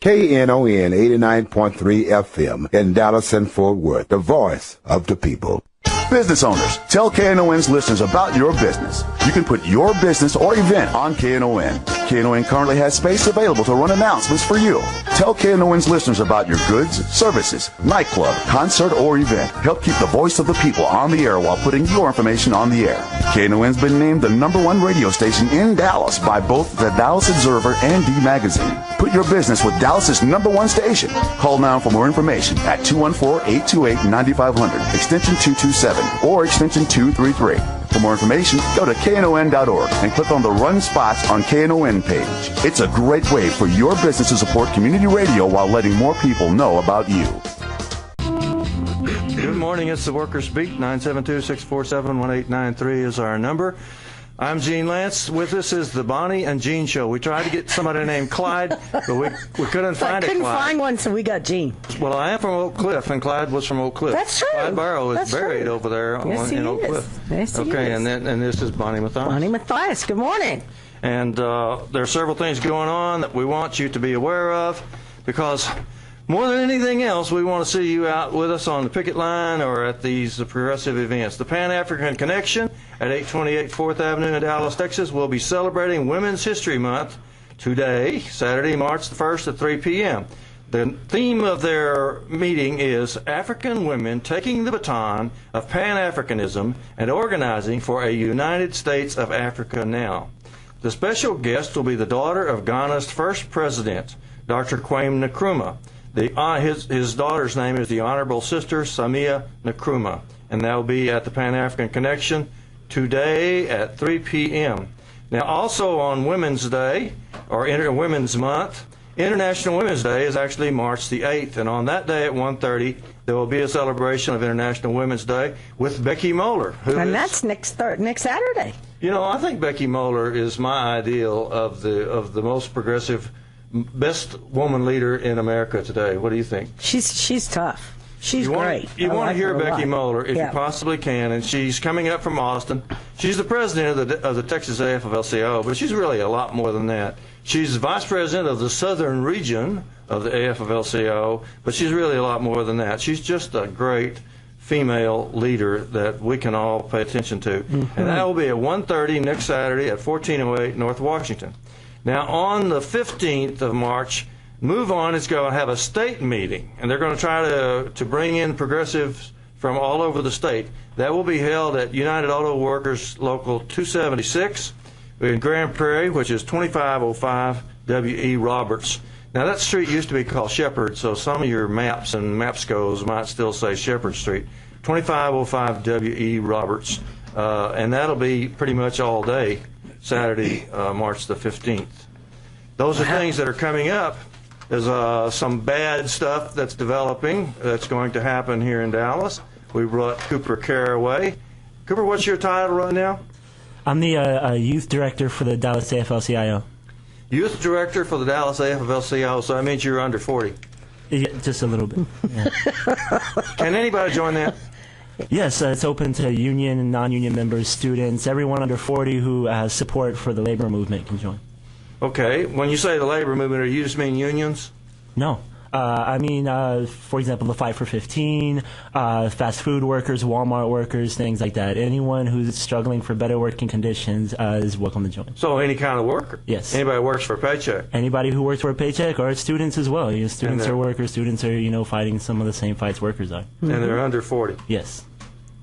Knon 89.3 FM in Dallas and Fort Worth, the voice of the people. Business owners, tell KNON's listeners about your business. You can put your business or event on KNON. KNON currently has space available to run announcements for you. Tell KNON's listeners about your goods, services, nightclub, concert, or event. Help keep the voice of the people on the air while putting your information on the air. KNON's been named the #1 radio station in Dallas by both the Dallas Observer and D Magazine. Put your business with Dallas's #1 station. Call now for more information at 214-828-9500, extension 227, or extension 233. For more information, go to knon.org and click on the Run Spots on KNON page. It's a great way for your business to support community radio while letting more people know about you. Good morning. It's the Workers Beat. 972-647-1893 is our number. I'm Gene Lantz. With us is the Bonnie and Gene Show. We tried to get somebody named Clyde, but we couldn't find it. Couldn't find one, so we got Gene. Well, I am from Oak Cliff, and Clyde was from Oak Cliff. That's true. Clyde Barrow is buried over there in Oak Cliff. Yes, he okay, is. and this is Bonnie Mathias. Bonnie Mathias. Good morning. And there are several things going on that we want you to be aware of, because more than anything else, we want to see you out with us on the picket line or at these progressive events. The Pan-African Connection at 828 4th Avenue in Dallas, Texas, will be celebrating Women's History Month today, Saturday, March the 1st at 3 p.m. The theme of their meeting is African Women Taking the Baton of Pan-Africanism and Organizing for a United States of Africa Now. The special guest will be the daughter of Ghana's first president, Dr. Kwame Nkrumah. His daughter's name is the Honorable Sister Samia Nkrumah, and that will be at the Pan-African Connection today at 3 p.m. Now, also on Women's Day, or Women's Month, International Women's Day is actually March the 8th, and on that day at 1:30, there will be a celebration of International Women's Day with Becky Moeller. That's next Saturday. You know, I think Becky Moeller is my ideal of the most progressive, best woman leader in America today. What do you think? She's tough. She's great. You want to hear Becky Moeller if you possibly can, and she's coming up from Austin. She's the president of the Texas AFL-CIO, but she's really a lot more than that. She's vice president of the southern region of the AFL-CIO, but she's really a lot more than that. She's just a great female leader that we can all pay attention to. Mm-hmm. And that will be at 1:30 next Saturday at 1408 North Washington. Now, on the 15th of March, Move On is going to have a state meeting, and they're going to try to bring in progressives from all over the state. That will be held at United Auto Workers Local 276 in Grand Prairie, which is 2505 W.E. Roberts. Now, that street used to be called Shepherd, so some of your maps and Mapscos might still say Shepherd Street. 2505 W.E. Roberts, and that'll be pretty much all day, Saturday, March the 15th. Those are things that are coming up. There's some bad stuff that's developing that's going to happen here in Dallas. We brought Cooper Caraway. Cooper, what's your title right now? I'm the youth director for the Dallas AFL-CIO. Youth director for the Dallas AFL-CIO, so that means you're under 40. Yeah, just a little bit. Yeah. Can anybody join that? Yes, it's open to union and non-union members, students, everyone under 40 who has support for the labor movement can join. Okay. When you say the labor movement, you just mean unions? No. I mean, for example, the Fight for 15, fast food workers, Walmart workers, things like that. Anyone who's struggling for better working conditions is welcome to join. So any kind of worker? Yes. Anybody who works for a paycheck? Anybody who works for a paycheck, or students as well. Students are workers. Students are, fighting some of the same fights workers are. And they're under 40? Yes.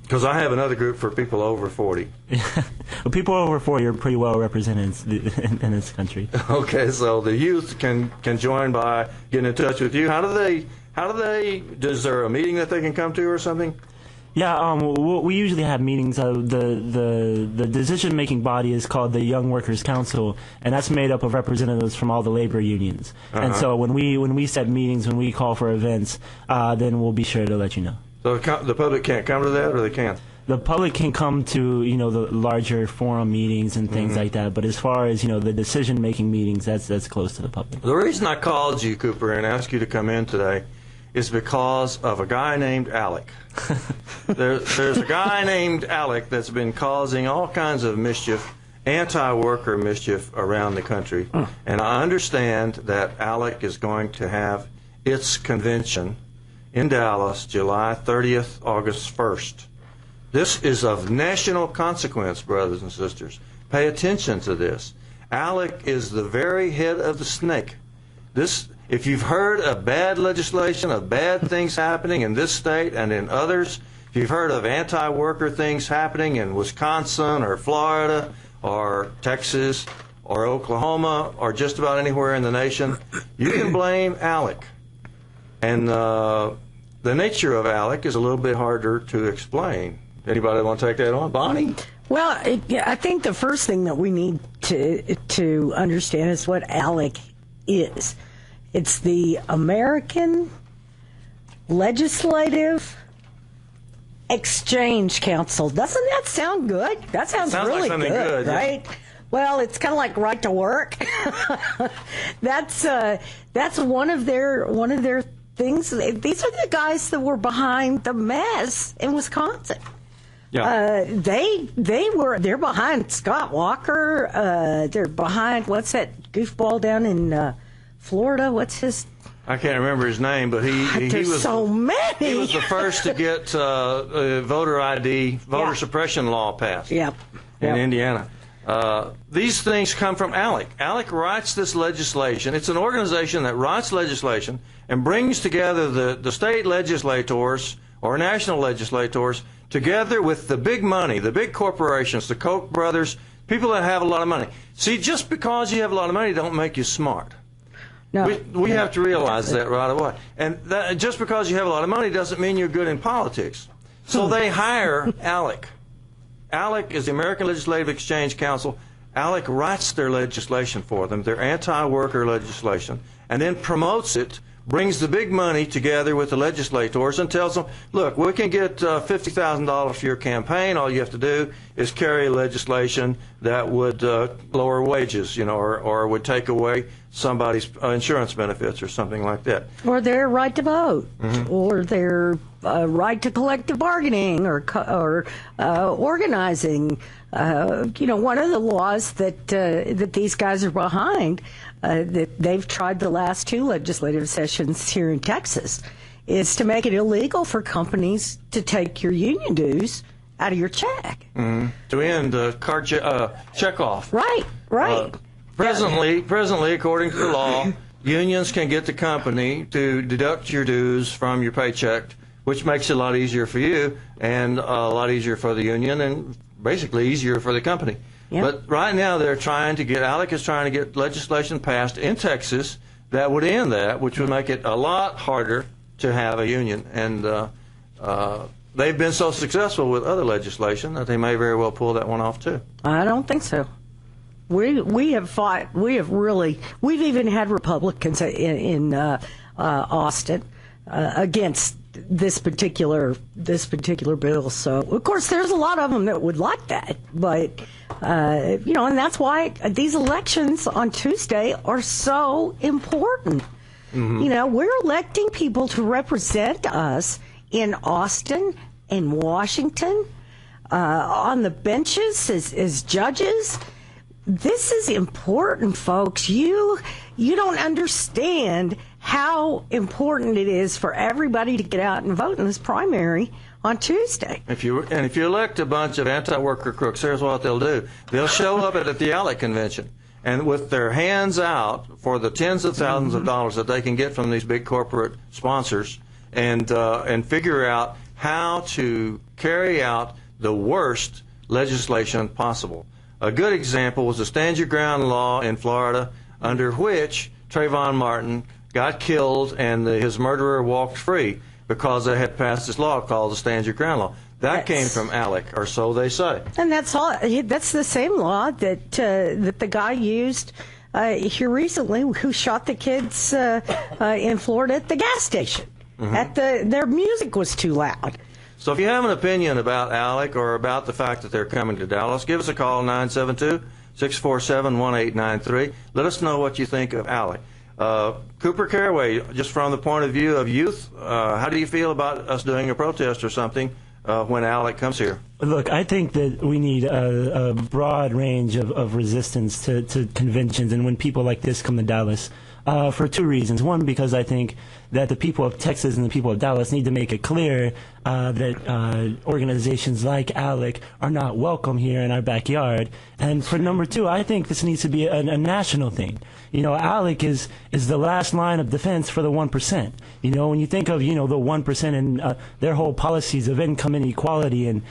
Because I have another group for people over 40. Well, people over 40 are pretty well represented in this country. Okay, so the youth can join by getting in touch with you. How do they? Is there a meeting that they can come to or something? Yeah, we usually have meetings. The decision-making body is called the Young Workers Council, and that's made up of representatives from all the labor unions. And so when we set meetings, when we call for events, then we'll be sure to let you know. So the public can't come to that, or they can? The public can come to, the larger forum meetings and things like that, but as far as, the decision-making meetings, that's close to the public. The reason I called you, Cooper, and asked you to come in today is because of a guy named Alec. There's a guy named Alec that's been causing all kinds of mischief anti-worker mischief around the country. And I understand that Alec is going to have its convention in Dallas, July 30th, August 1st. This is of national consequence, brothers and sisters. Pay attention to this. Alec is the very head of the snake. If you've heard of bad legislation, of bad things happening in this state and in others, if you've heard of anti-worker things happening in Wisconsin or Florida or Texas or Oklahoma or just about anywhere in the nation, you can blame Alec. And the nature of Alec is a little bit harder to explain. Anybody want to take that on? Bonnie? Well, I think the first thing that we need to understand is what Alec is. It's the American Legislative Exchange Council. Doesn't that sound good? That sounds really like good, right? Yeah. Well, it's kind of like right to work. That's one of their things. These are the guys that were behind the mess in Wisconsin. Yeah. They're behind Scott Walker. They're behind, what's that goofball down in Florida? What's his? I can't remember his name, but he was so many. He was the first to get voter ID, voter suppression law passed. Yep. In Indiana. These things come from Alec. Alec writes this legislation. It's an organization that writes legislation and brings together the state legislators or national legislators together with the big money, the big corporations, the Koch brothers, people that have a lot of money. See, just because you have a lot of money don't make you smart. No. We have to realize that right away. And just because you have a lot of money doesn't mean you're good in politics. So they hire Alec. Alec is the American Legislative Exchange Council. Alec writes their legislation for them, their anti-worker legislation, and then promotes it, brings the big money together with the legislators and tells them, look, we can get $50,000 for your campaign. All you have to do is carry legislation that would lower wages, or would take away somebody's insurance benefits or something like that. Or their right to vote, or their right to collective bargaining, or organizing. One of the laws that these guys are behind, that they've tried the last two legislative sessions here in Texas, is to make it illegal for companies to take your union dues out of your check. To end card checkoff. Right. Presently, according to the law, unions can get the company to deduct your dues from your paycheck, which makes it a lot easier for you and a lot easier for the union and basically easier for the company. Yep. But right now Alec is trying to get legislation passed in Texas that would end that, which would make it a lot harder to have a union. And they've been so successful with other legislation that they may very well pull that one off too. I don't think so. We have fought. We've even had Republicans in Austin against this particular bill. So of course there's a lot of them that would like that, but and that's why these elections on Tuesday are so important. We're electing people to represent us in Austin and Washington, on the benches as judges. This is important, folks. You don't understand how important it is for everybody to get out and vote in this primary on Tuesday. If you elect a bunch of anti-worker crooks, here's what they'll do. They'll show up at the Alec convention and with their hands out for the tens of thousands of dollars that they can get from these big corporate sponsors and figure out how to carry out the worst legislation possible. A good example was the Stand Your Ground law in Florida, under which Trayvon Martin got killed and his murderer walked free because they had passed this law called the Stand Your Ground law. That came from Alec, or so they say. And that's the same law that the guy used here recently, who shot the kids in Florida at the gas station. Their music was too loud. So if you have an opinion about Alec or about the fact that they're coming to Dallas, give us a call, 972-647-1893. Let us know what you think of Alec. Cooper Caraway, just from the point of view of youth, how do you feel about us doing a protest or something when Alec comes here? Look, I think that we need a broad range of resistance to conventions and when people like this come to Dallas. For two reasons. One, because I think that the people of Texas and the people of Dallas need to make it clear that organizations like Alec are not welcome here in our backyard. And for number two, I think this needs to be a national thing. You know, Alec is the last line of defense for the 1%. You know, when you think of, the 1% and their whole policies of income inequality and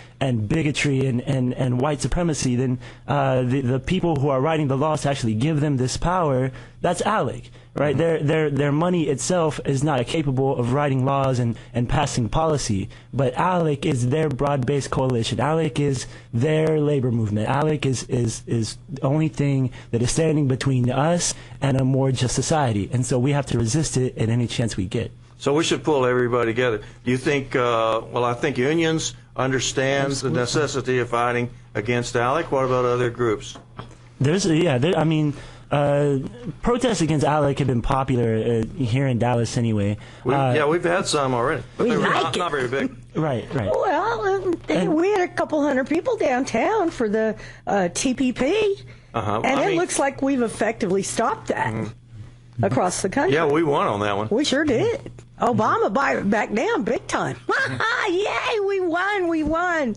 bigotry and white supremacy, then the people who are writing the laws to actually give them this power, that's Alec. Right, their money itself is not capable of writing laws and passing policy, but Alec is their broad-based coalition. Alec is their labor movement. Alec is the only thing that is standing between us and a more just society, and so we have to resist it at any chance we get. So we should pull everybody together. Do you think? I think unions understand the necessity of fighting against Alec. What about other groups? Protests against Alec have been popular here in Dallas anyway. We've had some already. But they were not very big. Right. Well, we had a couple hundred people downtown for the TPP, and it looks like we've effectively stopped that across the country. Yeah, we won on that one. We sure did. Obama back down big time. Yay, we won.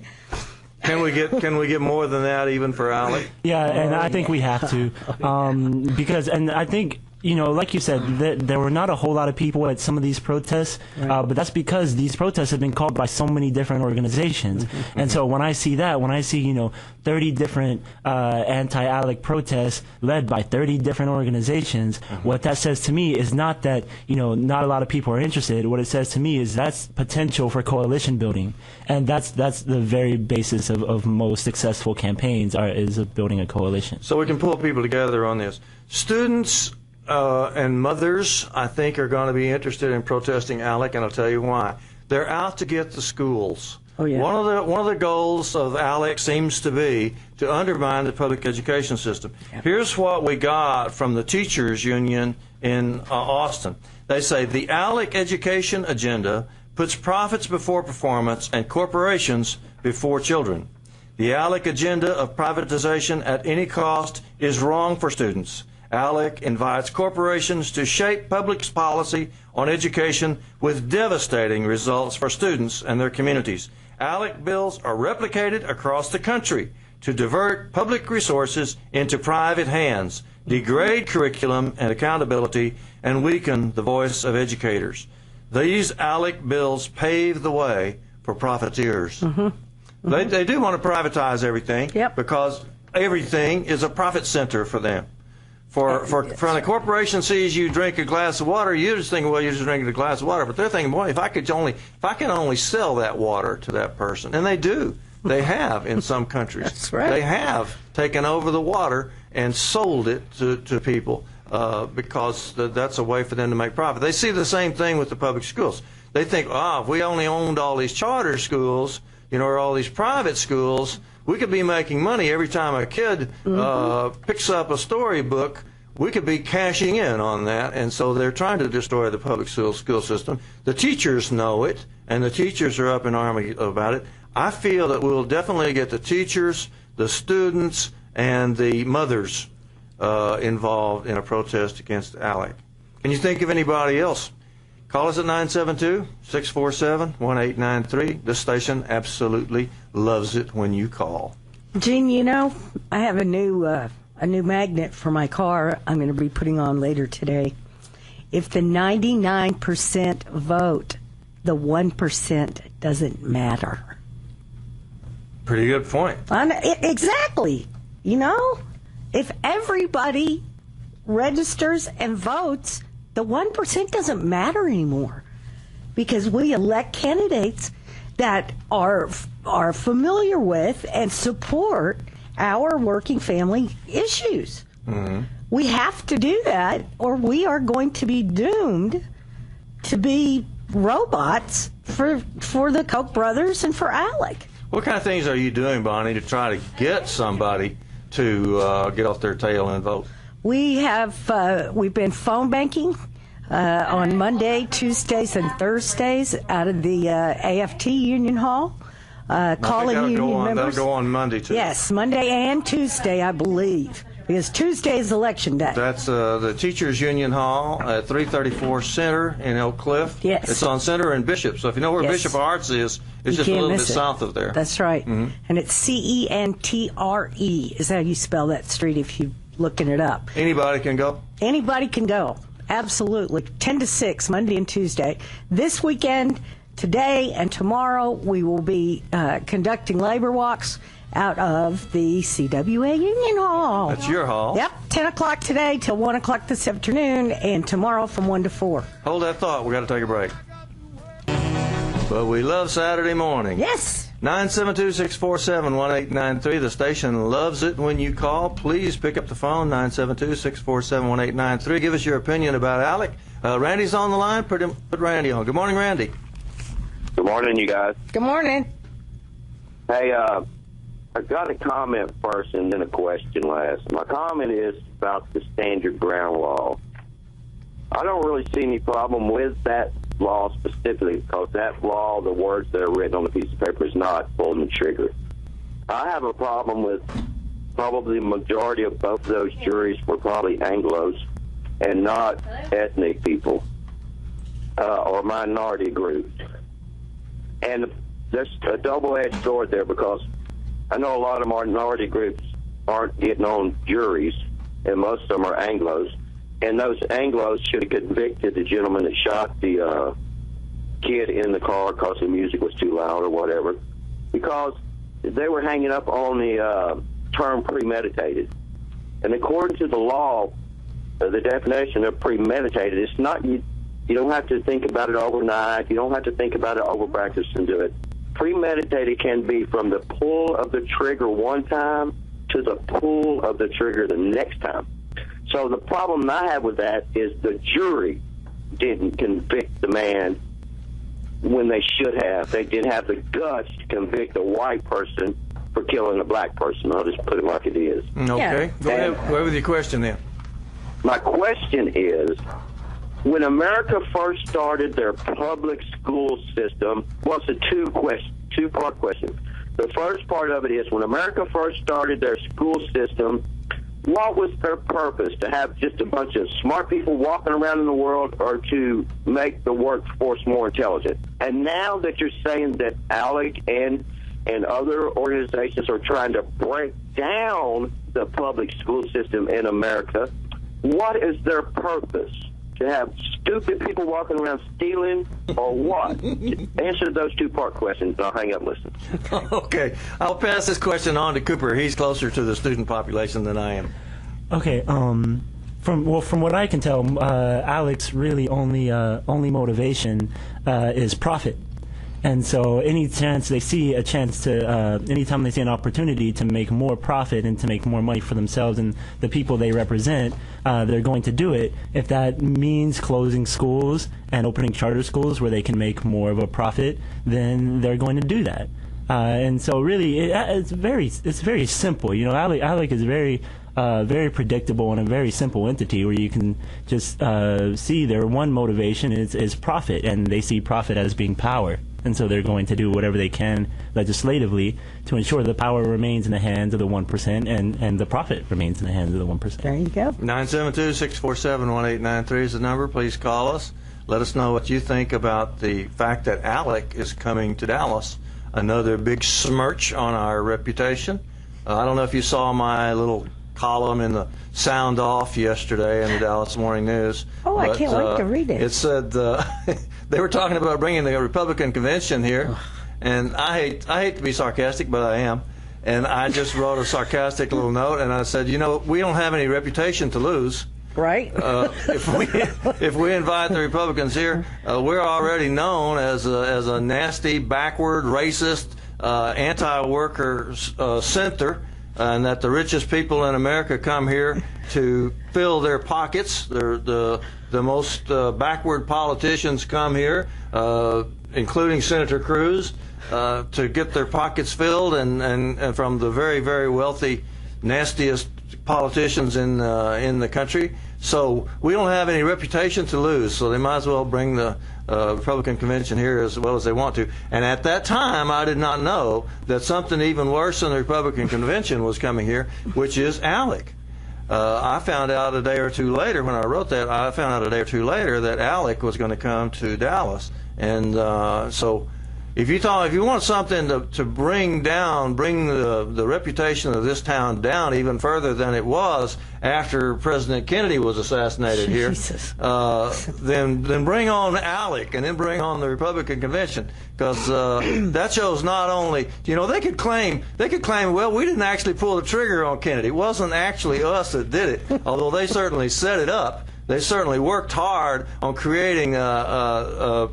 Can we get more than that even for Alec? Yeah, and I think we have to, because I think, like you said, there were not a whole lot of people at some of these protests, but that's because these protests have been called by so many different organizations. And so when I see 30 different anti-Alec protests led by 30 different organizations, what that says to me is not that, not a lot of people are interested. What it says to me is that's potential for coalition building. And that's the very basis of most successful campaigns is of building a coalition. So we can pull people together on this. Students and mothers, I think, are going to be interested in protesting Alec, and I'll tell you why. They're out to get the schools. Oh, yeah. One of the goals of Alec seems to be to undermine the public education system. Yeah. Here's what we got from the teachers union in Austin. They say the Alec education agenda puts profits before performance and corporations before children. The Alec agenda of privatization at any cost is wrong for students. Alec invites corporations to shape public policy on education with devastating results for students and their communities. Alec bills are replicated across the country to divert public resources into private hands, degrade curriculum and accountability, and weaken the voice of educators. These Alec bills pave the way for profiteers. They do want to privatize everything because everything is a profit center for them. When a corporation sees you drink a glass of water, you just think, well, you're just drinking a glass of water. But they're thinking, boy, if I can only sell that water to that person, and they do. They have in some countries. That's right. They have taken over the water and sold it to people because that's a way for them to make profit. They see the same thing with the public schools. They think, if we only owned all these charter schools, or all these private schools, we could be making money every time a kid picks up a storybook. We could be cashing in on that, and so they're trying to destroy the public school system. The teachers know it, and the teachers are up in army about it. I feel that we'll definitely get the teachers, the students, and the mothers involved in a protest against Alec. Can you think of anybody else? Call us at 972-647-1893. This station absolutely loves it when you call. Gene, I have a new magnet for my car I'm going to be putting on later today. If the 99% vote, the 1% doesn't matter. Pretty good point. Exactly. If everybody registers and votes, the 1% doesn't matter anymore because we elect candidates that are familiar with and support our working family issues. We have to do that or we are going to be doomed to be robots for the Koch brothers and for Alec. What kind of things are you doing, Bonnie, to try to get somebody to get off their tail and vote? We've been phone banking on Monday, Tuesdays, and Thursdays out of the AFT Union Hall. calling union members. That'll go on Monday, too. Yes, Monday and Tuesday, I believe, because Tuesday is Election Day. That's the Teachers Union Hall at 334 Center in Oak Cliff. Yes. It's on Center and Bishop, so if you know where Yes. Bishop Arts is, it's You just a can't little bit miss it. south of there. That's right. And it's Centre is how you spell that street if you're looking it up. Anybody can go? Anybody can go. Absolutely. 10 to 6, Monday and Tuesday. This weekend, today and tomorrow, we will be conducting labor walks out of the CWA Union Hall. That's your hall. Yep. 10 o'clock today till 1 o'clock this afternoon, and tomorrow from 1 to 4. Hold that thought. We got to take a break. But we love Saturday morning. Yes. 972-647-1893. The station loves it when you call. Please pick up the phone, 972-647-1893. Give us your opinion about Alec. Randy's on the line. Put Randy on. Good morning, Randy. Good morning, you guys. Good morning. Hey, I got a comment first and then a question last. My comment is about the standard ground law. I don't really see any problem with that law specifically because that law, the words that are written on the piece of paper, is not pulling the trigger. I have a problem with probably the majority of both of those juries were probably Anglos and not ethnic people or minority groups. And there's a double-edged sword there because I know a lot of minority groups aren't getting on juries, and most of them are Anglos. And those Anglos should have convicted the gentleman that shot the kid in the car because the music was too loud or whatever, because they were hanging up on the term premeditated. And according to the law, the definition of premeditated, it's not you don't have to think about it overnight. You don't have to think about it over practice and do it. Premeditated can be from the pull of the trigger one time to the pull of the trigger the next time. So the problem I have with that is the jury didn't convict the man when they should have. They didn't have the guts to convict a white person for killing a black person. I'll just put it like it is. Okay. Yeah. Go ahead with your question then. My question is, when America first started their public school system, well, it's a two-part question. The first part of it is, when America first started their school system, what was their purpose? To have just a bunch of smart people walking around in the world, or to make the workforce more intelligent? And now that you're saying that Alec and other organizations are trying to break down the public school system in America, what is their purpose? To have stupid people walking around stealing, or what? Answer those two-part questions, and I'll hang up and listen. Okay. I'll pass this question on to Cooper. He's closer to the student population than I am. Okay. From what I can tell, Alec's really only motivation is profit. And so anytime they see an opportunity to make more profit and to make more money for themselves and the people they represent, they're going to do it. If that means closing schools and opening charter schools where they can make more of a profit, then they're going to do that. And so really, it's very simple. You know, Alec is very predictable and a very simple entity where you can just see their one motivation is profit, and they see profit as being power. And so they're going to do whatever they can legislatively to ensure the power remains in the hands of the 1% and the profit remains in the hands of the 1%. There you go. 972-647-1893 is the number. Please call us. Let us know what you think about the fact that Alec is coming to Dallas. Another big smirch on our reputation. I don't know if you saw my little column in the Sound Off yesterday in the Dallas Morning News. Oh, I can't wait to read it. It said they were talking about bringing the Republican convention here, and I hate to be sarcastic, but I am. And I just wrote a sarcastic little note, and I said, you know, we don't have any reputation to lose. Right? If we invite the Republicans here, we're already known as a nasty, backward, racist, anti-worker center. And that the richest people in America come here to fill their pockets. The most backward politicians come here, including Senator Cruz, to get their pockets filled, and from the very, very wealthy, nastiest politicians in the country So we don't have any reputation to lose, so they might as well bring the Republican convention here as well as they want to. And at that time, I did not know that something even worse than the Republican convention was coming here, which is Alec. I found out a day or two later, when I wrote that, that Alec was going to come to Dallas. And so if you want something to bring the reputation of this town down even further than it was after President Kennedy was assassinated here, then bring on Alec, and then bring on the Republican convention, because that shows not only, they could claim, well, we didn't actually pull the trigger on Kennedy. It wasn't actually us that did it, although they certainly set it up. They certainly worked hard on creating a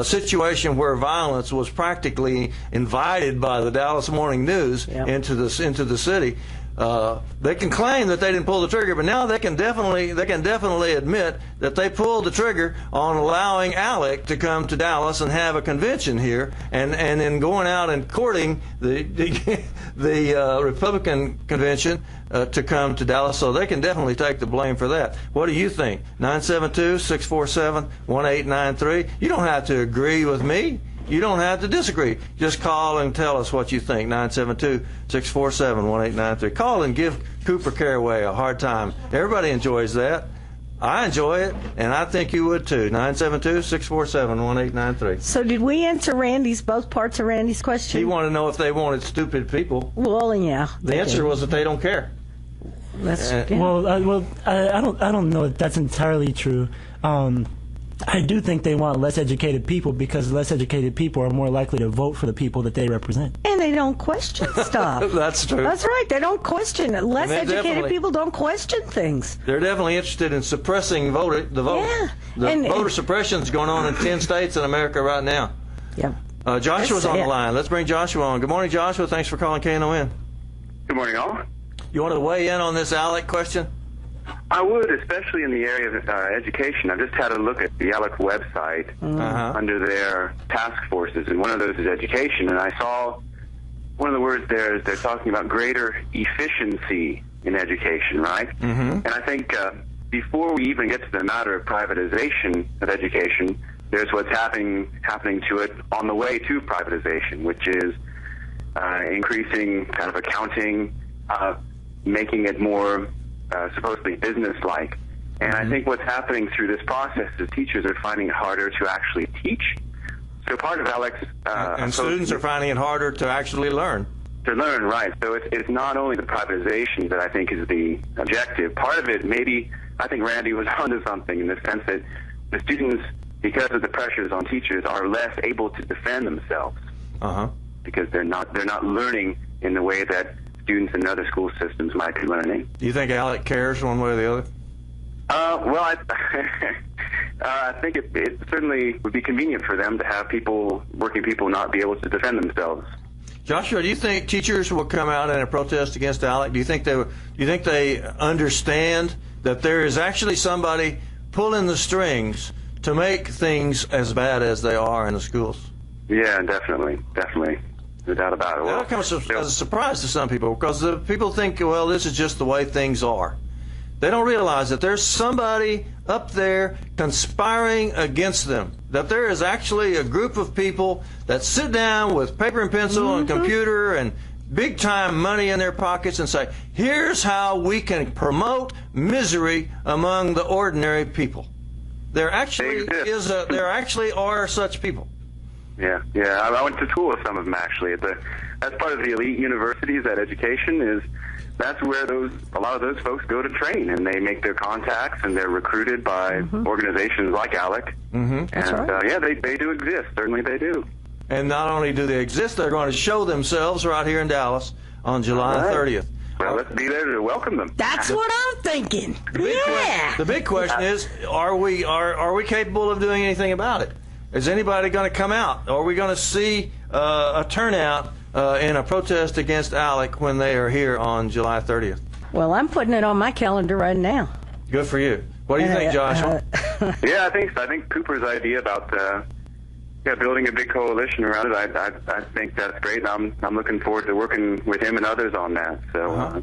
situation where violence was practically invited by the Dallas Morning News into the city. They can claim that they didn't pull the trigger, but now they can definitely admit that they pulled the trigger on allowing Alec to come to Dallas and have a convention here, and then going out and courting the Republican convention to come to Dallas. So they can definitely take the blame for that. What do you think? 972-647-1893. You don't have to agree with me. You don't have to disagree. Just call and tell us what you think. 972-647-1893. Call and give Cooper Caraway a hard time. Everybody enjoys that. I enjoy it, and I think you would too. 972-647-1893. So did we answer both parts of Randy's question? He wanted to know if they wanted stupid people. Well, yeah. The answer was that they don't care. Well, I don't know if that's entirely true. I do think they want less educated people, because less educated people are more likely to vote for the people that they represent. And they don't question stuff. That's true. That's right. They don't question it. Less educated people don't question things. They're definitely interested in suppressing the vote. Yeah. Voter suppression is going on in 10 states in America right now. Yeah. Joshua's on the line. Let's bring Joshua on. Good morning, Joshua. Thanks for calling KNON. Good morning, all. You want to weigh in on this Alec question? I would, especially in the area of education. I just had a look at the Alec website under their task forces, and one of those is education. And I saw one of the words there is they're talking about greater efficiency in education, right? Mm-hmm. And I think before we even get to the matter of privatization of education, there's what's happening to it on the way to privatization, which is increasing kind of accounting, making it more supposedly business-like. And I think what's happening through this process is teachers are finding it harder to actually teach. So part of Alec's... and students are finding it harder to actually learn. To learn, right. So it's not only the privatization that I think is the objective. Part of it, maybe, I think Randy was onto something in the sense that the students, because of the pressures on teachers, are less able to defend themselves. Because they're not learning in the way that students in other school systems might be learning. Do you think Alec cares one way or the other? Well, I think it certainly would be convenient for them to have working people not be able to defend themselves. Joshua, do you think teachers will come out in a protest against Alec? Do you think they understand that there is actually somebody pulling the strings to make things as bad as they are in the schools? Yeah, definitely. No doubt about it. Well, that comes as a surprise to some people, because the people think, well, this is just the way things are. They don't realize that there's somebody up there conspiring against them, that there is actually a group of people that sit down with paper and pencil and computer and big-time money in their pockets and say, here's how we can promote misery among the ordinary people. There actually are such people. Yeah. I went to school with some of them, actually. That's part of the elite universities. That education is. That's where a lot of those folks go to train, and they make their contacts, and they're recruited by organizations like Alec. And they do exist. Certainly, they do. And not only do they exist, they're going to show themselves right here in Dallas on July 30th. Well, let's be there to welcome them. That's what I'm thinking. The big question is: are we capable of doing anything about it? Is anybody going to come out? Are we going to see a turnout in a protest against Alec when they are here on July 30th? Well, I'm putting it on my calendar right now. Good for you. What do you think, Joshua? Yeah, I think so. I think Cooper's idea about building a big coalition around it, I think that's great. I'm looking forward to working with him and others on that. So.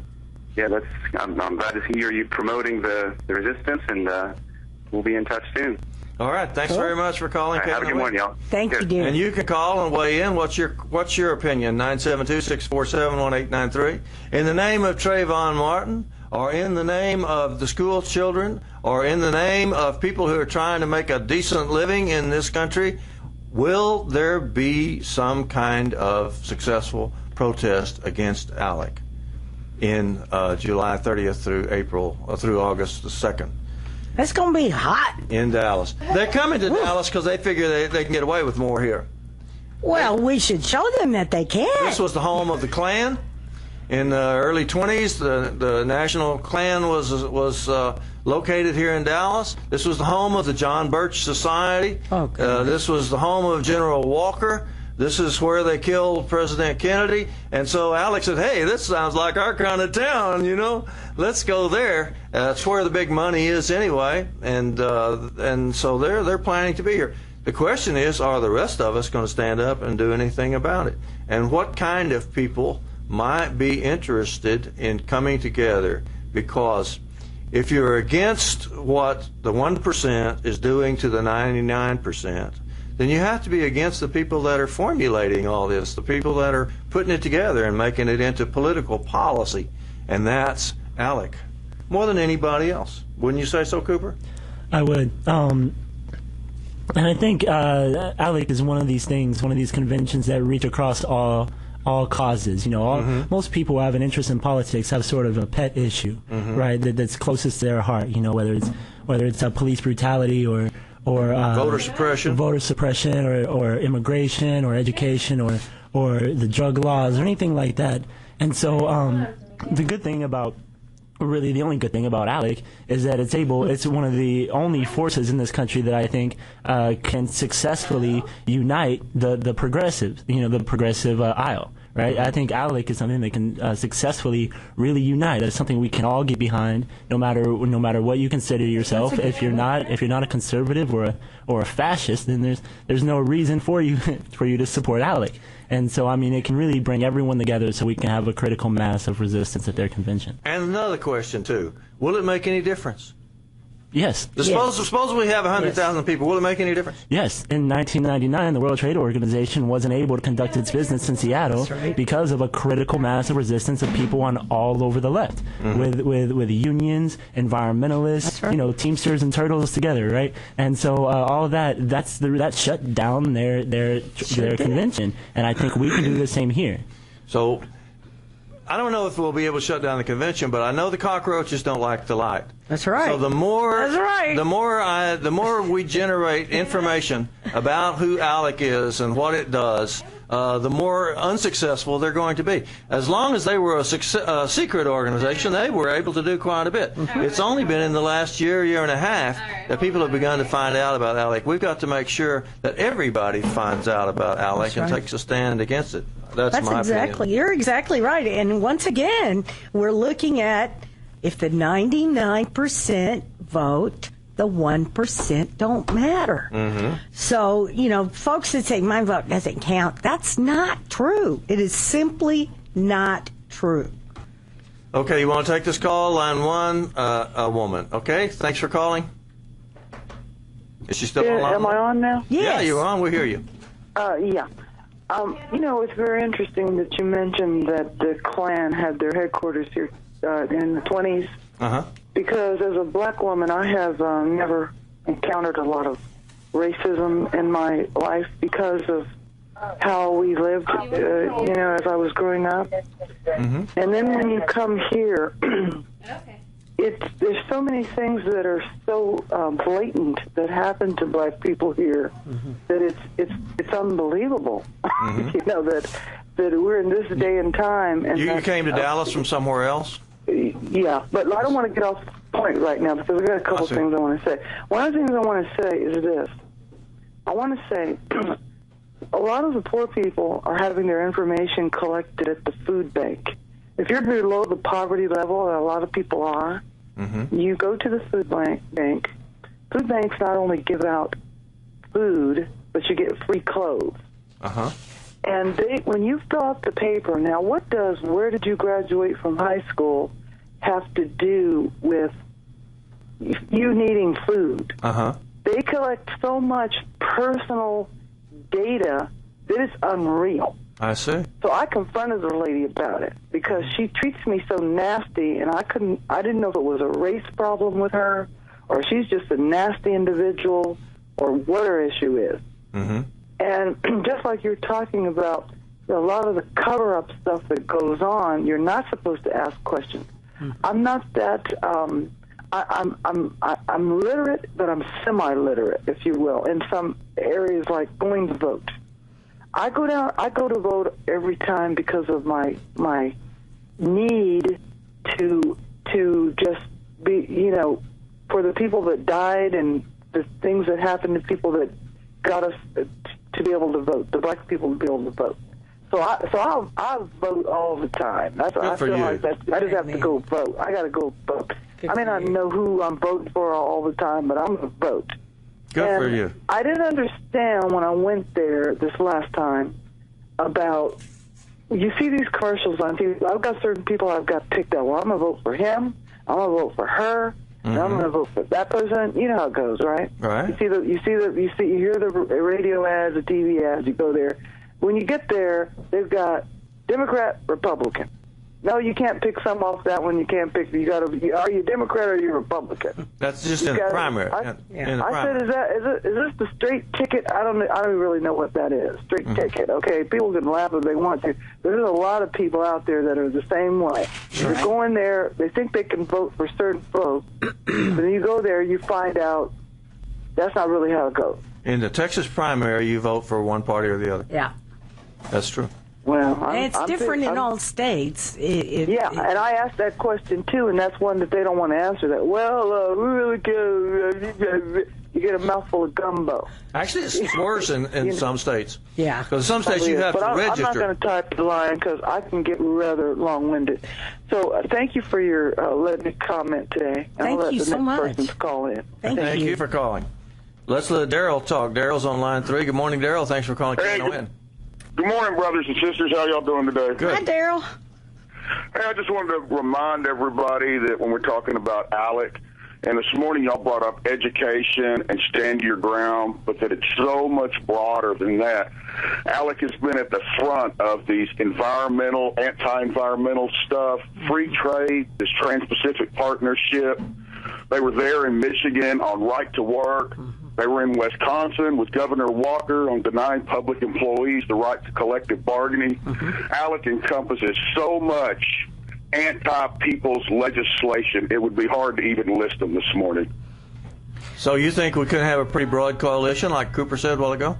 yeah, I'm glad to hear you promoting the resistance, and we'll be in touch soon. All right. Thanks very much for calling. Have a good morning, y'all. Thank you, dear. And you can call and weigh in. What's your opinion? 972-647-1893. In the name of Trayvon Martin, or in the name of the school children, or in the name of people who are trying to make a decent living in this country, will there be some kind of successful protest against Alec in July 30th through August the 2nd? It's going to be hot In Dallas. They're coming to Dallas because they figure they can get away with more here. Well, we should show them that they can. This was the home of the Klan. In the early 20s, the National Klan was located here in Dallas. This was the home of the John Birch Society. This was the home of General Walker. This is where they killed President Kennedy. And so Alec said, hey, this sounds like our kind of town, Let's go there. That's where the big money is anyway. And so they're planning to be here. The question is, are the rest of us going to stand up and do anything about it? And what kind of people might be interested in coming together? Because if you're against what the 1% is doing to the 99%, then you have to be against the people that are formulating all this, the people that are putting it together and making it into political policy. And that's Alec, more than anybody else. Wouldn't you say so, Cooper? I would. And I think Alec is one of these conventions that reach across all causes. Most people who have an interest in politics have sort of a pet issue, right? That's closest to their heart. Whether it's police brutality or voter suppression, or immigration, or education, or the drug laws, or anything like that. And so the only good thing about Alec is that it's one of the only forces in this country that I think can successfully unite the progressives, the progressive aisle. Right, I think Alec is something that can successfully really unite. It's something we can all get behind, no matter what you consider yourself. If you're not a conservative or a fascist, then there's no reason for you to support Alec. And so, it can really bring everyone together so we can have a critical mass of resistance at their convention. And another question too: will it make any difference? Yes. Suppose we have 100,000 people. Will it make any difference? Yes. In 1999, the World Trade Organization wasn't able to conduct its business in Seattle because of a critical mass of resistance of people on all over the left, with unions, environmentalists, Teamsters and Turtles together, right? And so all of that shut down their convention, and I think we can do the same here. So I don't know if we'll be able to shut down the convention, but I know the cockroaches don't like the light. That's right. So the more we generate information about who Alec is and what it does, the more unsuccessful they're going to be. As long as they were a secret organization, they were able to do quite a bit. It's only been in the last year and a half that people have begun to find out about Alec. We've got to make sure that everybody finds out about Alec and takes a stand against it. That's my opinion. You're exactly right. And once again, we're looking at if the 99% vote, the 1% don't matter. So, folks that say my vote doesn't count, that's not true. It is simply not true. Okay, you want to take this call? Line 1, a woman. Okay, thanks for calling. Is she still on line? Am I on now? Yes. Yeah, you're on. We hear you. Yeah. It's very interesting that you mentioned that the Klan had their headquarters here in the 20s. Because as a black woman, I have never encountered a lot of racism in my life because of how we lived, as I was growing up. And then when you come here, there's so many things that are so blatant that happen to black people here that it's unbelievable. That we're in this day and time. And you came to Dallas from somewhere else? Yeah, but I don't want to get off point right now because I've got a couple things I want to say. One of the things I want to say is this. I want to say a lot of the poor people are having their information collected at the food bank. If you're below the poverty level, and a lot of people are, you go to the food bank. Food banks not only give out food, but you get free clothes. And when you fill out the paper, now where did you graduate from high school, have to do with you needing food. They collect so much personal data that it's unreal. I see. So I confronted the lady about it because she treats me so nasty, and I didn't know if it was a race problem with her, or she's just a nasty individual, or what her issue is. And just like you're talking about, a lot of the cover-up stuff that goes on, you're not supposed to ask questions. I'm not that. I'm literate, but I'm semi-literate, if you will, in some areas like going to vote. I go to vote every time because of my need to just be, for the people that died and the things that happened to people that got us to be able to vote, the black people to be able to vote. So I'll vote all the time. I feel like I just have to go vote. I got to go vote. I may not know who I'm voting for all the time, but I'm going to vote. Good for you. I didn't understand when I went there this last time about, you see these commercials on TV. I've got certain people I've got picked out. Well, I'm going to vote for him. I'm going to vote for her. And I'm going to vote for that person. You know how it goes, right? Right. You hear the radio ads, the TV ads. You go there. When you get there, they've got Democrat, Republican. No, you can't pick some off that one. You can't pick. Are you Democrat or are you Republican? That's just in the primary. I said, is this the straight ticket? I don't really know what that is. Straight ticket. Okay, people can laugh if they want to. There's a lot of people out there that are the same way. You're going there. They think they can vote for certain folks. Then you go there, you find out that's not really how it goes. In the Texas primary, you vote for one party or the other. Yeah. That's true. Well, it's different in all states. And I asked that question too, and that's one that they don't want to answer. That you get a mouthful of gumbo. Actually, it's worse in some states. Yeah, because some states you have to register. I'm not going to type the line because I can get rather long-winded. So thank you for your letting me comment today. Thank you so much. I'll let the next person call in. Thank you for calling. Let's let Daryl talk. Daryl's on line 3. Good morning, Daryl. Thanks for calling. Good morning, brothers and sisters. How y'all doing today? Good. Hi, Daryl. Hey, I just wanted to remind everybody that when we're talking about Alec, and this morning y'all brought up education and stand your ground, but that it's so much broader than that. Alec has been at the front of these environmental, anti-environmental stuff, free trade, this Trans-Pacific Partnership. They were there in Michigan on right to work. They were in Wisconsin with Governor Walker on denying public employees the right to collective bargaining. Alec encompasses so much anti-people's legislation, it would be hard to even list them this morning. So you think we could have a pretty broad coalition, like Cooper said a while ago?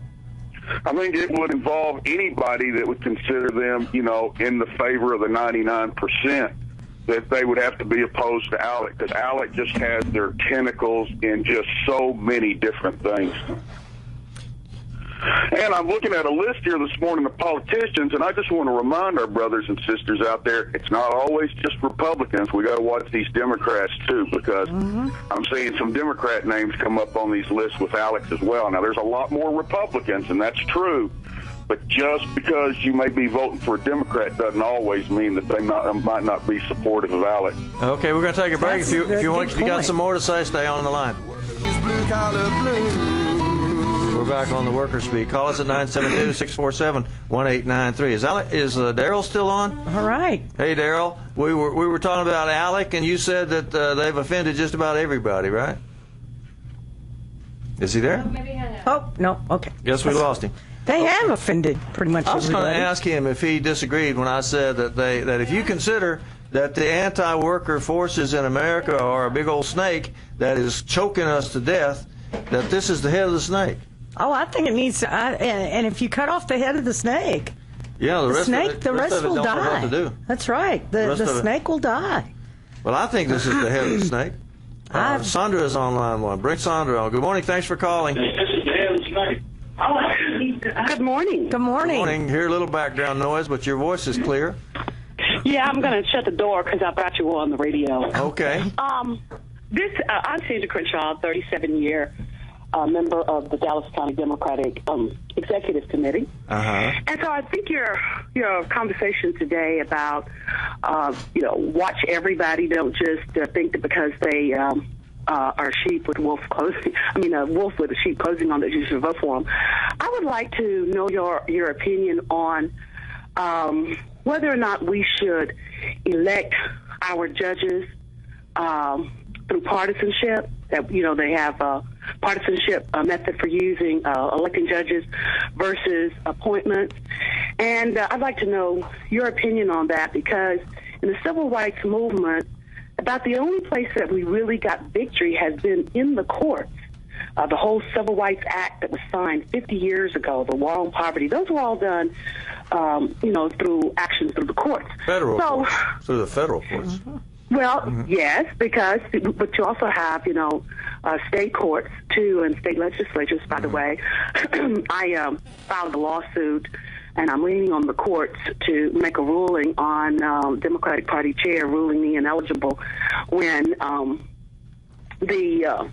I think it would involve anybody that would consider them, in the favor of the 99%. That they would have to be opposed to Alec, because Alec just has their tentacles in just so many different things. And I'm looking at a list here this morning of politicians, and I just want to remind our brothers and sisters out there, it's not always just Republicans. We got to watch these Democrats, too, because I'm seeing some Democrat names come up on these lists with Alex as well. Now, there's a lot more Republicans, and that's true. But just because you may be voting for a Democrat doesn't always mean that they might not be supportive of Alec. Okay, we're going to take a break. If you got some more to say, stay on the line. We're back on the Worker Speak. Call us at 972-647-1893. Is Daryl still on? All right. Hey, Daryl. We were talking about Alec, and you said that they've offended just about everybody, right? Is he there? Oh, no. Okay. Guess we lost him. They have offended pretty much everybody. I was going to ask him if he disagreed when I said that if you consider that the anti-worker forces in America are a big old snake that is choking us to death, that this is the head of the snake. Oh, I think it needs to, and if you cut off the head of the snake, the rest will don't die. know what to do. That's right. The snake will die. Well, I think this is the head of the snake. Sandra is on line 1. Bring Sandra on. Good morning. Thanks for calling. This is the head of the snake. Good morning. Good morning. Good morning. Hear a little background noise, but your voice is clear. Yeah, I'm going to shut the door because I've got you on the radio. Okay. I'm Sandra Crenshaw, 37-year a member of the Dallas County Democratic Executive Committee. And so I think your conversation today about, watch everybody, don't just think that because they are sheep with wolf clothing, a wolf with a sheep clothing on that you should vote for them. I would like to know your opinion on whether or not we should elect our judges through partisanship. That they have a partisanship method for using electing judges versus appointments. And I'd like to know your opinion on that, because in the civil rights movement, about the only place that we really got victory has been in the courts. The whole Civil Rights Act that was signed 50 years ago, the War on Poverty, those were all done, through actions through the courts. Through the federal courts. Well, yes, but you also have, state courts, too, and state legislatures, by the way. I filed a lawsuit, and I'm leaning on the courts to make a ruling on Democratic Party chair ruling me ineligible when the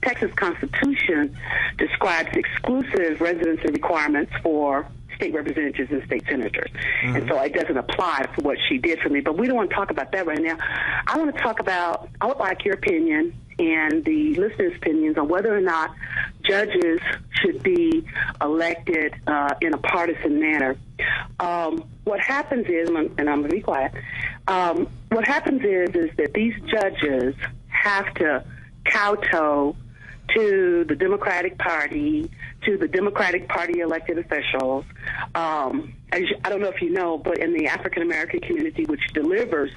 Texas Constitution describes exclusive residency requirements for state representatives and state senators. And so it doesn't apply to what she did for me. But we don't want to talk about that right now. I want to talk about, I would like your opinion and the listeners' opinions on whether or not judges should be elected in a partisan manner. What happens is, and I'm going to be quiet, what happens is that these judges have to kowtow to the Democratic Party, to the Democratic Party elected officials. I don't know if you know, but in the African American community, which delivers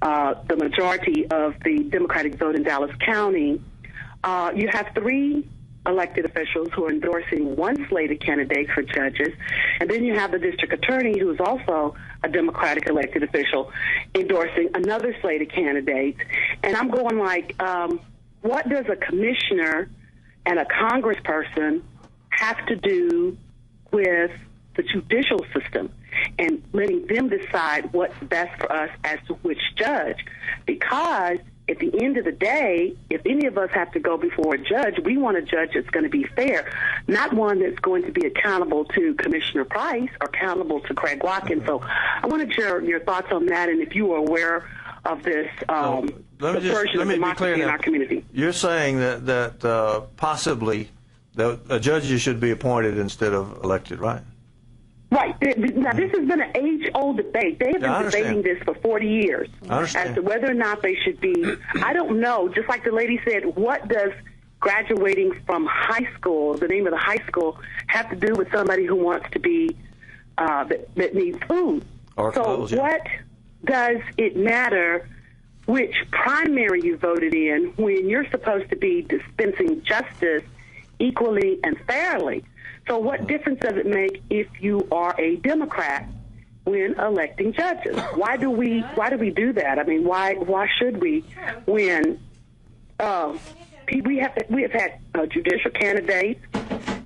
the majority of the Democratic vote in Dallas County, you have 3 elected officials who are endorsing one slate of candidates for judges, and then you have the district attorney, who is also a Democratic elected official, endorsing another slate of candidates. And I'm going like, what does a commissioner and a congressperson have to do with the judicial system and letting them decide what's best for us as to which judge? Because at the end of the day, if any of us have to go before a judge, we want a judge that's going to be fair, not one that's going to be accountable to Commissioner Price or accountable to Craig Watkins. So I wanted your thoughts on that, and if you were aware of this version of democracy in our community. You're saying that possibly the judges should be appointed instead of elected, right? Right. Now, this has been an age-old debate. They have been debating this for 40 years as to whether or not they should be. I don't know. Just like the lady said, what does graduating from high school, the name of the high school, have to do with somebody who wants to be, that needs food? Or clothes, so what does it matter which primary you voted in when you're supposed to be dispensing justice equally and fairly? So what difference does it make if you are a Democrat when electing judges? Why do we do that? I mean, why should we? When we have had judicial candidates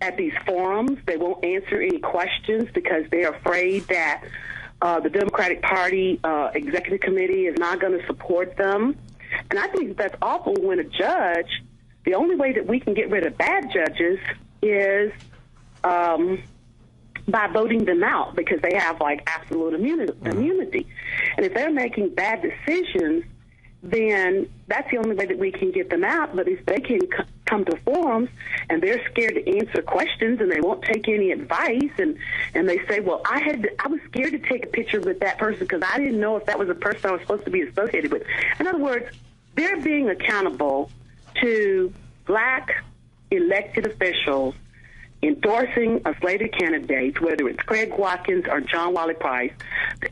at these forums, they won't answer any questions because they're afraid that the Democratic Party Executive Committee is not going to support them. And I think that's awful when a judge, the only way that we can get rid of bad judges is by voting them out, because they have like absolute immunity. And if they're making bad decisions, then that's the only way that we can get them out. But if they can come to forums and they're scared to answer questions and they won't take any advice, and they say, well, I was scared to take a picture with that person because I didn't know if that was a person I was supposed to be associated with. In other words, they're being accountable to black elected officials endorsing a slate of candidates, whether it's Craig Watkins or John Wiley Price.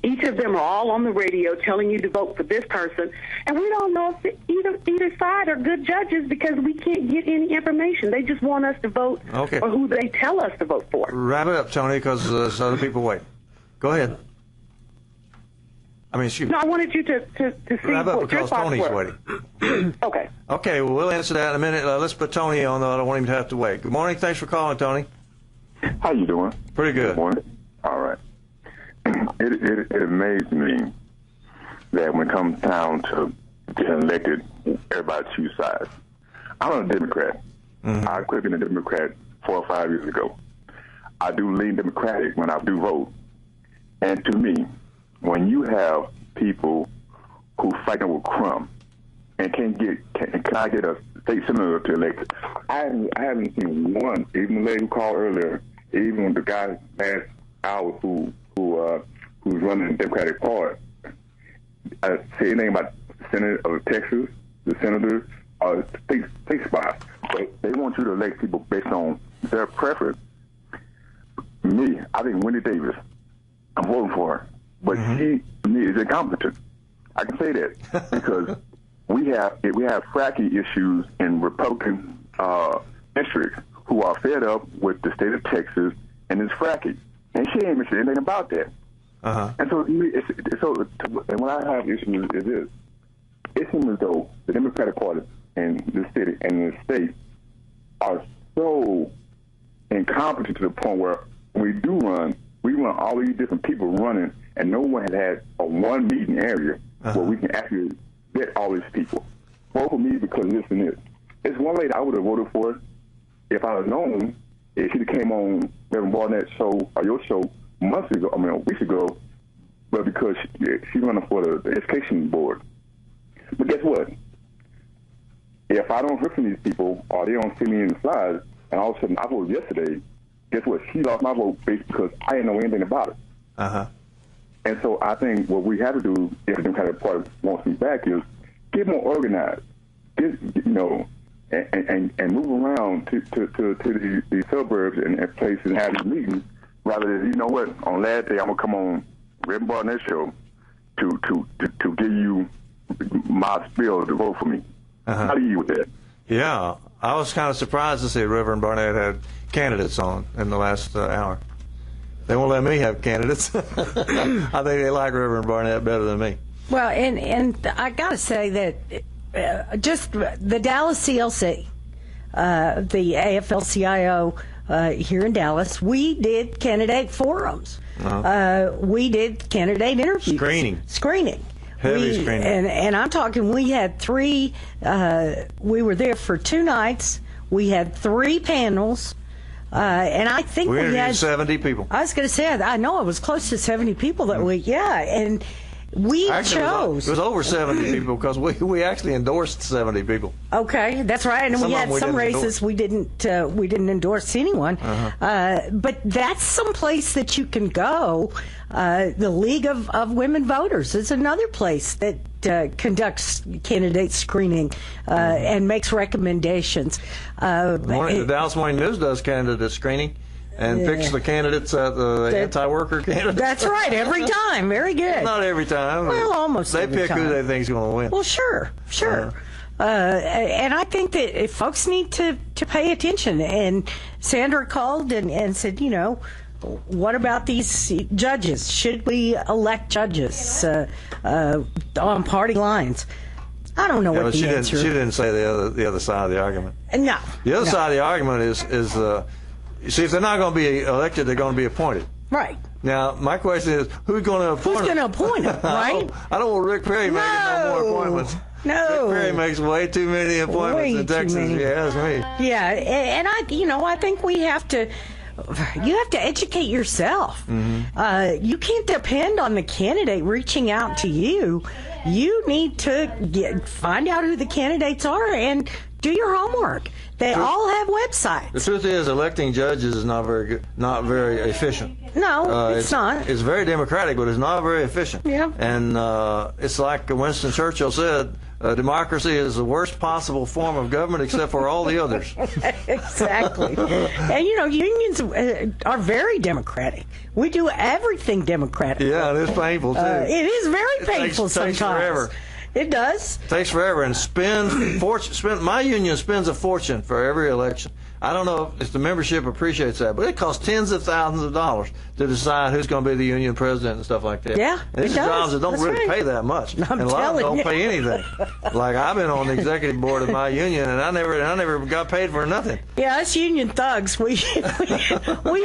Each of them are all on the radio telling you to vote for this person, and we don't know if either side are good judges because we can't get any information. They just want us to vote for who they tell us to vote for. Wrap it up, Tony, because there's other people waiting. Go ahead. I mean, excuse me. No, I wanted you to see wrap up what your because thoughts Tony's were. waiting. Okay. Okay, well, we'll answer that in a minute. Let's put Tony on, though. I don't want him to have to wait. Good morning. Thanks for calling, Tony. How you doing? Pretty good. Good morning. All right. It amazed me that when it comes down to getting elected, everybody choose sides. I'm a Democrat. I could have been a Democrat 4 or 5 years ago. I do lean Democratic when I do vote. And to me, when you have people who fighting with crumb and can I get a state senator to elect? I haven't seen one. Even the lady who called earlier, even the guy last hour who's running the Democratic Party, say anything about the Senate of Texas, the senators, or state spots. But they want you to elect people based on their preference. Me, I think Wendy Davis, I'm voting for her. But she, to me, is incompetent. I can say that because we have fracking issues in Republican districts who are fed up with the state of Texas and its fracking, and she ain't mentioned anything about that. And so, and what I have issues is this: it seems as though the Democratic Party and the city and the state are so incompetent to the point where when we do run, we run all these different people running, and no one has had a one meeting area where we can actually get all these people. Vote for me because this and this. It's one lady I would have voted for if I had known if she came on Reverend Barnett's show or your show weeks ago, but because she's running for the education board. But guess what? If I don't hear from these people or they don't see me in the slides, and all of a sudden I voted yesterday, guess what? She lost my vote because I didn't know anything about it. And so I think what we have to do, if the Democratic Party wants me back, is get more organized, and move around to the suburbs and places and have these meetings, rather than, you know what, on last day I'm going to come on Reverend Barnett's show to give you my spiel to vote for me. How do you with that? Yeah, I was kind of surprised to see Reverend Barnett had candidates on in the last hour. They won't let me have candidates. I think they like Reverend Barnett better than me. Well, and I got to say that just the Dallas CLC, the AFL-CIO here in Dallas, we did candidate forums. We did candidate interviews. Screening. Heavy screening. And I'm talking, we had three, we were there for 2 nights. We had 3 panels. And I think we interviewed had 70 people. I was going to say, I know it was close to 70 people that week. Yeah, and we chose. It was over 70 people because we actually endorsed 70 people. Okay, that's right. And we had some races we didn't endorse anyone. But that's some place that you can go. The League of Women Voters is another place that conducts candidate screening and makes recommendations. The Dallas Morning News does candidate screening and picks the candidates, the anti-worker candidates. That's right, every time. Very good. Not every time. Well, almost they every pick time. who they think is going to win. Well, sure. And I think that if folks need to pay attention. And Sandra called and said, what about these judges? Should we elect judges on party lines? I don't know what the answer is. She didn't say the other side of the argument. No. The other side of the argument is you see, if they're not going to be elected, they're going to be appointed. Right. Now, my question is, who's going to appoint them? Who's going to appoint them, right? I don't want Rick Perry making no more appointments. No. Rick Perry makes way too many appointments in Texas, if you ask me. Yeah, and I think you have to educate yourself. You can't depend on the candidate reaching out to you. You need to find out who the candidates are and do your homework. They all have websites. The truth is, electing judges is not very good, not very efficient. No, it's not. It's very democratic, but it's not very efficient. Yeah. And it's like Winston Churchill said, democracy is the worst possible form of government except for all the others. Exactly. And, unions are very democratic. We do everything democratic. Yeah, and it's painful, too. It is very painful sometimes. Takes forever. It does. It takes forever, and my union spends a fortune for every election. I don't know if the membership appreciates that, but it costs tens of thousands of dollars to decide who's going to be the union president and stuff like that. Yeah, and these are jobs that don't really pay that much, and a lot of them don't pay anything. Like I've been on the executive board of my union, and I never got paid for nothing. Yeah, us union thugs, we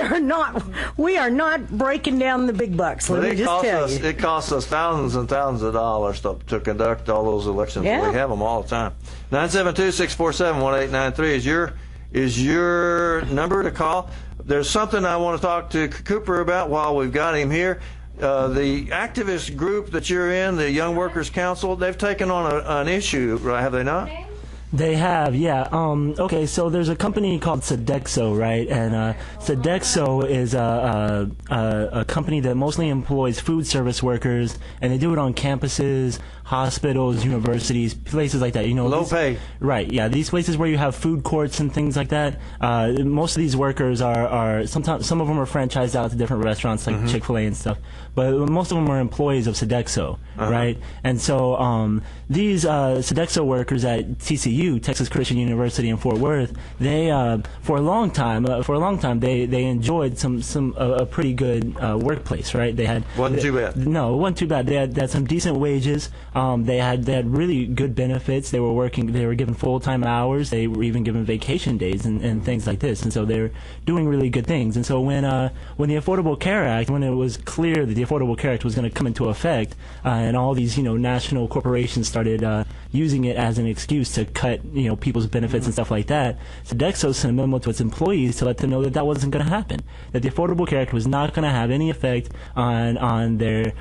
are not breaking down the big bucks. Let me just tell you, it costs us thousands and thousands of dollars to conduct all those elections. Yeah. We have them all the time. 972-647-1893 is is your number to call. There's something I want to talk to Cooper about while we've got him here. The activist group that you're in, the Young Workers Council, they've taken on an issue, right? Have they not? They have, yeah. Okay, so there's a company called Sodexo, right? And Sodexo is a company that mostly employs food service workers, and they do it on campuses, hospitals, universities, places like that. You know, low pay. Right, yeah. These places where you have food courts and things like that. Most of these workers are sometimes, some of them are franchised out to different restaurants like Chick-fil-A and stuff, but most of them are employees of Sodexo, right? And so these Sodexo workers at TCU, Texas Christian University in Fort Worth, they for a long time they enjoyed a pretty good workplace, right? They had wasn't too bad. No, it wasn't too bad. They had some decent wages. They had really good benefits. They were given full-time hours. They were even given vacation days and things like this. And so they're doing really good things. And so when the Affordable Care Act, when it was clear that the Affordable Care Act was going to come into effect, and all these national corporations started using it as an excuse to cut people's benefits and stuff like that, Sodexo sent a memo to its employees to let them know that that wasn't going to happen. That the Affordable Care Act was not going to have any effect on their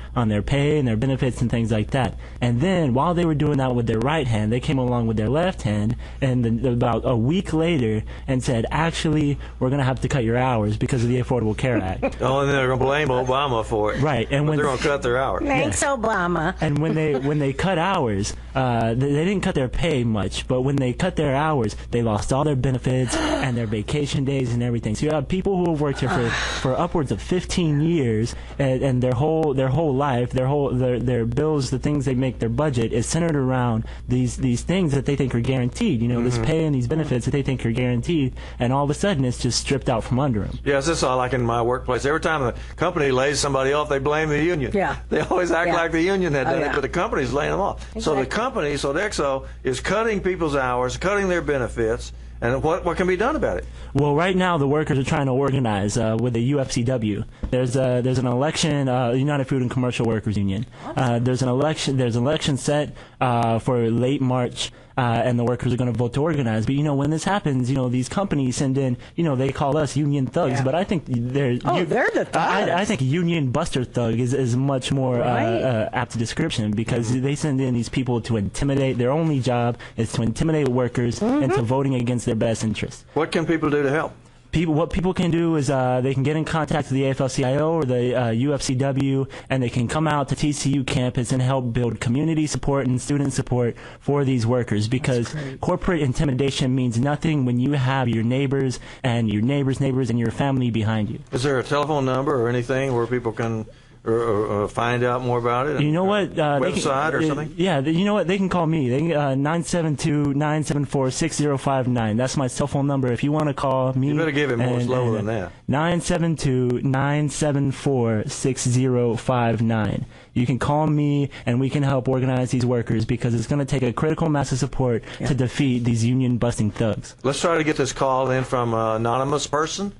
pay and their benefits and things like that. And then while they were doing that with their right hand, they came along with their left hand, and then about a week later, and said, actually, we're going to have to cut your hours because of the Affordable Care Act. Oh, and they're going to blame Obama for it. Right, and when they're going to cut their hours. Thanks, Obama. And when they cut hours, they didn't cut their pay much, but when they cut their hours, they lost all their benefits and their vacation days and everything. So you have people who have worked here for upwards of 15 years, and their whole life, their bills, the things they make, their budget is centered around these things that they think are guaranteed. This pay and these benefits that they think are guaranteed, and all of a sudden it's just stripped out from under them. Yes, that's all like in my workplace. Every time the company lays somebody off, they blame the union. Yeah. They always act like the union had done it, but the company's laying them off. Exactly. So the company, Sodexo, is cutting people's hours, cutting their benefits, and what can be done about it? Well, right now the workers are trying to organize with the UFCW. There's an election, United Food and Commercial Workers Union. There's an election set for late March. And the workers are going to vote to organize. But when this happens, these companies send in, they call us union thugs. But I think they're the thugs. I think union buster thug is much more apt description, because they send in these people to intimidate. Their only job is to intimidate workers into voting against their best interests. What can people do to help? What people can do is they can get in contact with the AFL-CIO or the UFCW, and they can come out to TCU campus and help build community support and student support for these workers, because corporate intimidation means nothing when you have your neighbors and your neighbors' neighbors and your family behind you. Is there a telephone number or anything where people can find out more about it? You know what? Website or something? Yeah, you know what? They can call me. They can 972-974-6059. That's my cell phone number. If you want to call me. You better give it more slower than that. 972-974-6059. You can call me, and we can help organize these workers, because it's going to take a critical mass of support to defeat these union-busting thugs. Let's try to get this call in from an anonymous person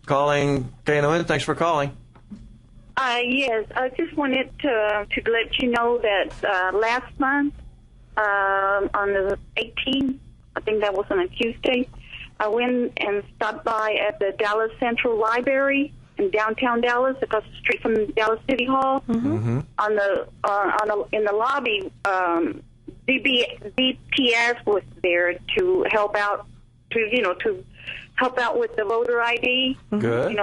calling Knon. Thanks for calling. Yes, I just wanted to let you know that last month, on the 18th, I think that was on a Tuesday, I went and stopped by at the Dallas Central Library in downtown Dallas, across the street from Dallas City Hall. In the lobby, DPS was there to help out, to help out with the voter ID. Good.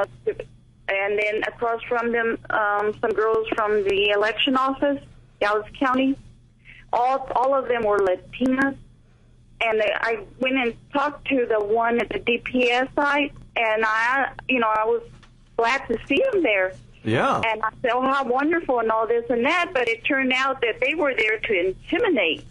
And then across from them, some girls from the election office, Dallas County. All of them were Latinas. And I went and talked to the one at the DPS site, and I was glad to see them there. Yeah. And I said, oh, how wonderful and all this and that. But it turned out that they were there to intimidate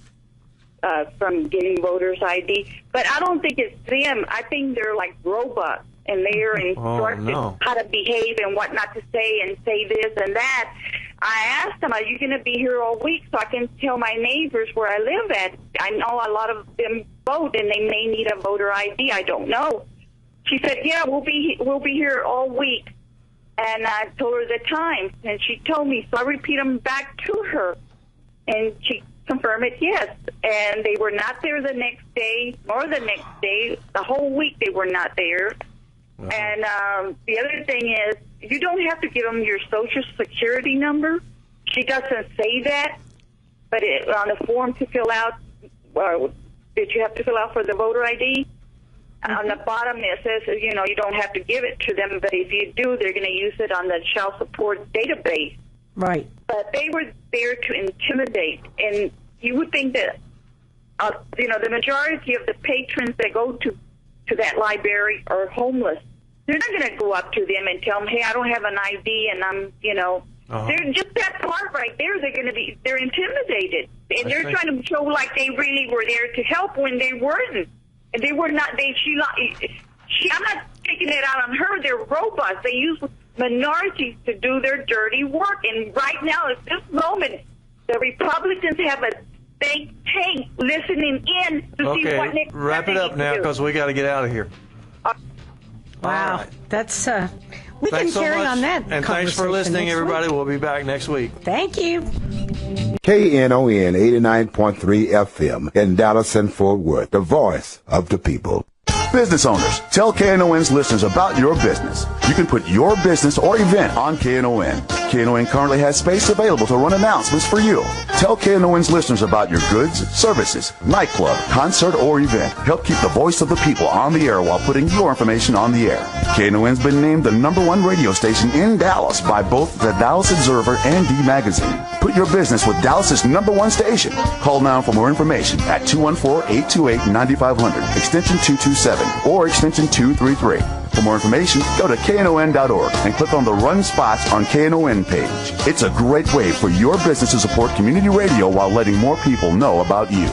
from getting voters ID. But I don't think it's them. I think they're like robots. And they're instructed how to behave and what not to say and say this and that. I asked them, are you going to be here all week so I can tell my neighbors where I live at? I know a lot of them vote, and they may need a voter ID. I don't know. She said, yeah, we'll be here all week. And I told her the time, and she told me. So I repeat them back to her. And she confirm it, yes. And they were not there the next day, nor the next day. The whole week they were not there. Uh-huh. And the other thing is, you don't have to give them your Social Security number. She doesn't say that, but on the form to fill out, that you have to fill out for the voter ID, on the bottom it says, you don't have to give it to them, but if you do, they're going to use it on the child support database. Right. But they were there to intimidate, and you would think that, the majority of the patrons that go to that library are homeless. They're not going to go up to them and tell them, hey, I don't have an ID, and I'm, They're just that part right there. They're intimidated, and they're trying to show like they really were there to help when they weren't, and they were not. I'm not taking it out on her. They're robots. They use minorities to do their dirty work, and right now at this moment, the Republicans have a think tank listening in to see what next. Wrap it up now because we got to get out of here. Wow, right. That's we thanks can carry so on that. And thanks for listening, everybody. We'll be back next week. Thank you. KNON 89.3 FM in Dallas and Fort Worth, the voice of the people. Business owners, tell KNON's listeners about your business. You can put your business or event on KNON. KNON currently has space available to run announcements for you. Tell KNON's listeners about your goods, services, nightclub, concert, or event. Help keep the voice of the people on the air while putting your information on the air. KNON's been named the #1 radio station in Dallas by both the Dallas Observer and D Magazine. Put your business with Dallas's #1 station. Call now for more information at 214-828-9500, extension 227, or extension 233. For more information, go to KNON.org and click on the Run Spots on KNON page. It's a great way for your business to support community radio while letting more people know about you.